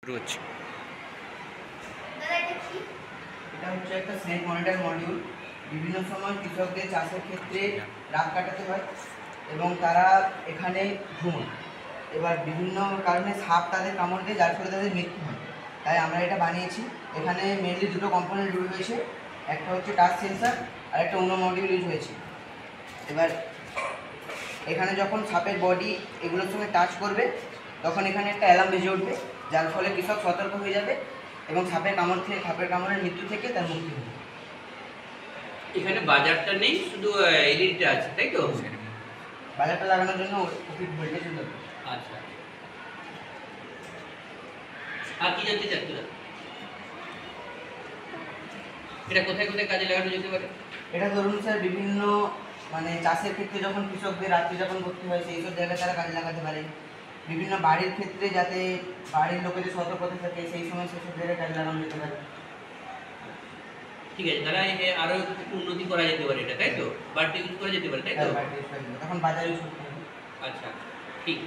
রয়েছে। এটা হচ্ছে একটা স্নেক মনিটর মডিউল। বিভিন্ন সময় কৃষকদের চাষের ক্ষেত্রে রাত কাটাতে হয় এবং তারা এখানে ঘুমোয়। এবার বিভিন্ন কারণে সাপ তাদের কামড় দেয়, যার ফলে তাদের মৃত্যু হয়। তাই আমরা এটা বানিয়েছি। এখানে মেনলি দুটো কম্পোনেন্ট ইউজ হয়েছে, একটা হচ্ছে টাচ সেন্সার আর একটা অন্য মডিউল ইউজ হয়েছে। এবার এখানে যখন সাপের বডি এগুলোর সঙ্গে টাচ করবে তখন এখানে একটা অ্যালার্ম বেজে উঠবে, যার ফলে কৃষক সতর্ক হয়ে যাবে এবং সাপের কামড়ের মৃত্যু থেকে তার মুক্তি হবে। এখানে বাজারটা নেই, শুধু এলইডিটা আছে, তাই তো? বাজারটা লাগানোর জন্য অধিক ভোল্টেজ দরকার। আচ্ছা, আর কি জানতে চাচ্ছ? এটা কোথায় কোথায় কাজে লাগানো যেতে পারে? এটা ধরুন স্যার, বিভিন্ন চাষের ক্ষেত্রে যখন কৃষকদের রাত্রি যাপন করতে হয় সেই সব জায়গায় তারা কাজে লাগাতে পারে। বিভিন্ন বাড়ির ক্ষেত্রে যাতে বাড়ির লোকেদের সতর্কতা থাকে সেই সময় সেসব জায়গায় কাজে লাগানো যেতে পারে। ঠিক আছে, তাহলে আরো একটু উন্নতি করা যেতে পারে এটা, তাই তো? বাড়তি ইউজ করা যেতে পারে, তাই তো? তখন বাজার ইউজ করতে হবে। আচ্ছা, ঠিক।